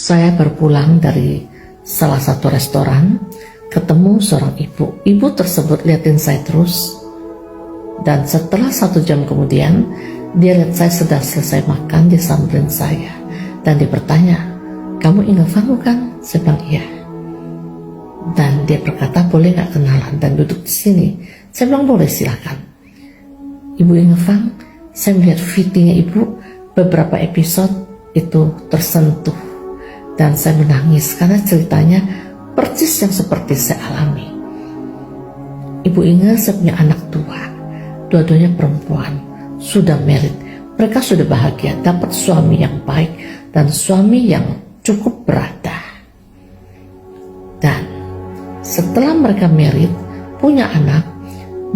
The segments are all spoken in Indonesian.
Saya berpulang dari salah satu restoran, ketemu seorang ibu. Ibu tersebut liatin saya terus, dan setelah 1 jam kemudian, dia lihat saya sudah selesai makan, dia samperin saya, dan dia bertanya, "Kamu Inge Fang bukan?" Saya bilang, "Iya." Dan dia berkata, "Boleh gak kenalan dan duduk di sini?" Saya bilang, "Boleh, silakan." "Ibu Inge Fang, saya melihat VT-nya ibu, beberapa episode itu tersentuh, dan saya menangis karena ceritanya persis yang seperti saya alami. Ibu Inge, saya punya anak 2, dua-duanya perempuan, sudah married. Mereka sudah bahagia, dapat suami yang baik dan suami yang cukup berada. Dan setelah mereka married, punya anak,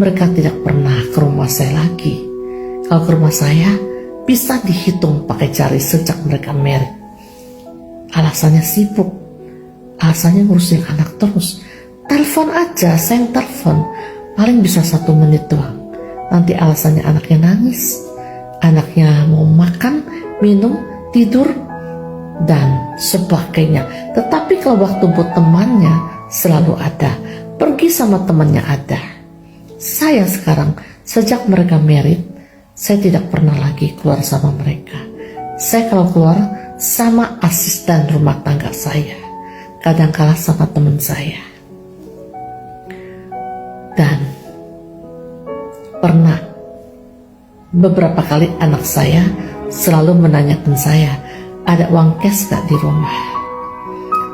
mereka tidak pernah ke rumah saya lagi. Kalau ke rumah saya, bisa dihitung pakai jari sejak mereka married. Alasannya sibuk, alasannya ngurusin anak terus. Telepon aja, saya yang telepon, paling bisa 1 menit doang. Nanti alasannya anaknya nangis, anaknya mau makan, minum, tidur, dan sebagainya. Tetapi kalau waktu buat temannya selalu ada, pergi sama temannya ada. Saya sekarang, sejak mereka married, saya tidak pernah lagi keluar sama mereka. Saya kalau keluar sama asisten rumah tangga saya, kadang-kala sama teman saya. Dan pernah beberapa kali anak saya selalu menanyakan saya, "Ada uang cash gak di rumah?"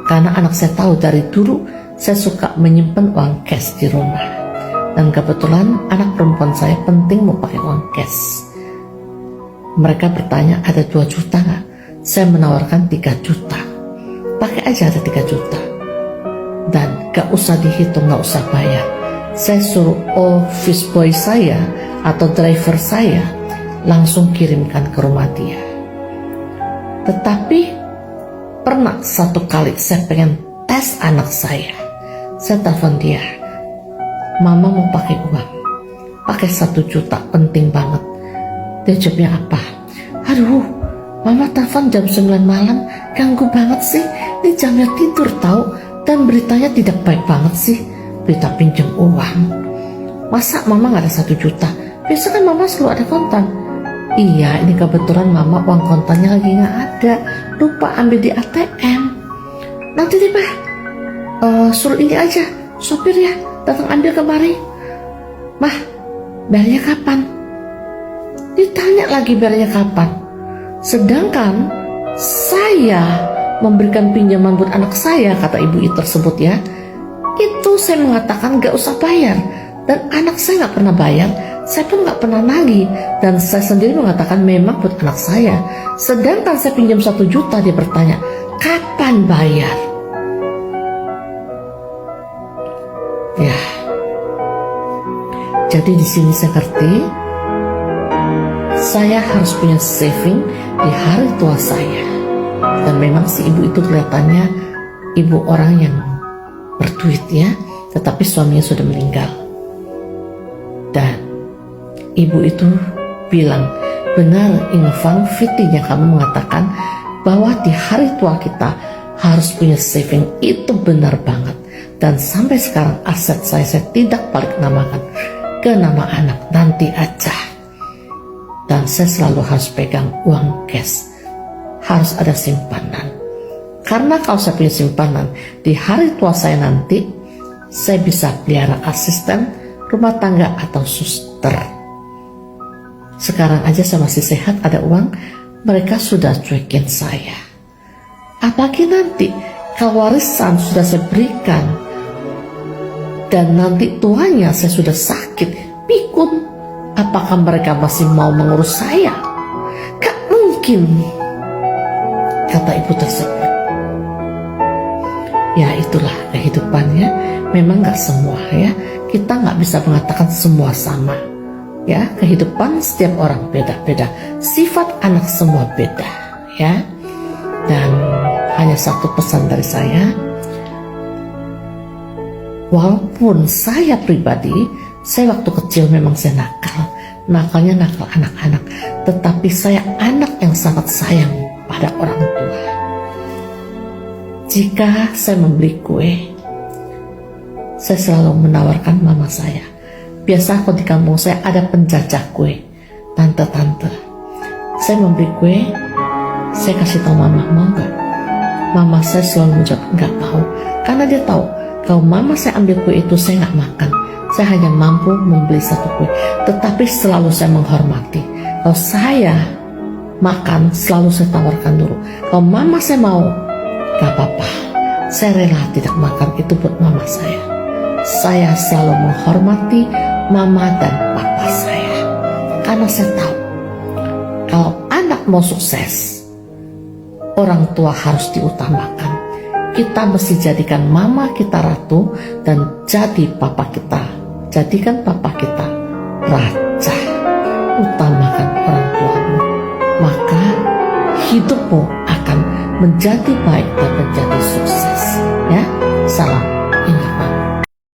Karena anak saya tahu dari dulu saya suka menyimpan uang cash di rumah. Dan kebetulan anak perempuan saya penting mau pakai uang cash. Mereka bertanya, "Ada 2 juta gak?" Saya menawarkan 3 juta. Pakai aja, ada 3 juta. Dan gak usah dihitung, gak usah bayar. Saya suruh office boy saya atau driver saya langsung kirimkan ke rumah dia. Tetapi pernah 1 kali saya pengen tes anak saya. Saya telepon dia, "Mama mau pakai uang, pakai 1 juta, penting banget." Dia jawabnya apa? "Aduh, Mama telepon jam 9 malam, ganggu banget sih. Ini jamnya tidur tahu, dan beritanya tidak baik banget sih. Berita pinjam uang. Masa Mama gak ada 1 juta? Biasa kan Mama selalu ada kontan." "Iya, ini kebetulan Mama uang kontannya lagi gak ada. Lupa ambil di ATM. Nanti deh Pak, suruh ini aja, sopir ya, datang ambil kemari." "Mah, bayarnya kapan?" Ditanya lagi bayarnya kapan. Sedangkan saya memberikan pinjaman buat anak saya, kata ibu itu tersebut ya, itu saya mengatakan gak usah bayar. Dan anak saya gak pernah bayar, saya pun gak pernah nagih. Dan saya sendiri mengatakan memang buat anak saya. Sedangkan saya pinjam 1 juta, dia bertanya, "Kapan bayar?" Ya, jadi di sini saya ngerti, saya harus punya saving di hari tua saya. Dan memang si ibu itu kelihatannya ibu orang yang berduit ya, tetapi suaminya sudah meninggal. Dan ibu itu bilang, "Benar Inge Fang, fitinya kamu mengatakan bahwa di hari tua kita harus punya saving." Itu benar banget. Dan sampai sekarang aset saya tidak balik namakan ke nama anak, nanti aja. Dan saya selalu harus pegang uang cash, harus ada simpanan. Karena kalau saya punya simpanan, di hari tua saya nanti, saya bisa pelihara asisten rumah tangga atau suster. Sekarang aja saya masih sehat, ada uang, mereka sudah cuekin saya. Apalagi nanti, kalau warisan sudah saya berikan, dan nanti tuanya saya sudah sakit, pikun, apakah mereka masih mau mengurus saya? Gak mungkin, kata ibu tersebut. Ya itulah kehidupannya. Memang gak semua ya, kita gak bisa mengatakan semua sama ya. Kehidupan setiap orang beda-beda, sifat anak semua beda ya. Dan hanya satu pesan dari saya, walaupun saya pribadi, saya waktu kecil memang saya nakal, nakalnya nakal anak-anak, tetapi saya anak yang sangat sayang pada orang tua. Jika saya membeli kue, saya selalu menawarkan mama saya. Biasa aku di kampung saya ada penjajah kue, tante-tante. Saya membeli kue, saya kasih tahu mama, mau gak? Mama saya selalu menjawab nggak tahu, karena dia tahu kalau mama saya ambil kue itu saya nggak makan. Saya hanya mampu membeli satu kue, tetapi selalu saya menghormati. Kalau saya makan, selalu saya tawarkan dulu. Kalau mama saya mau, gak apa-apa, saya rela tidak makan, itu buat mama saya. Saya selalu menghormati mama dan papa saya, karena saya tahu kalau anak mau sukses, orang tua harus diutamakan. Kita mesti jadikan mama kita ratu dan jadikan papa kita raja. Utamakan orang tuamu, maka hidupmu akan menjadi baik dan menjadi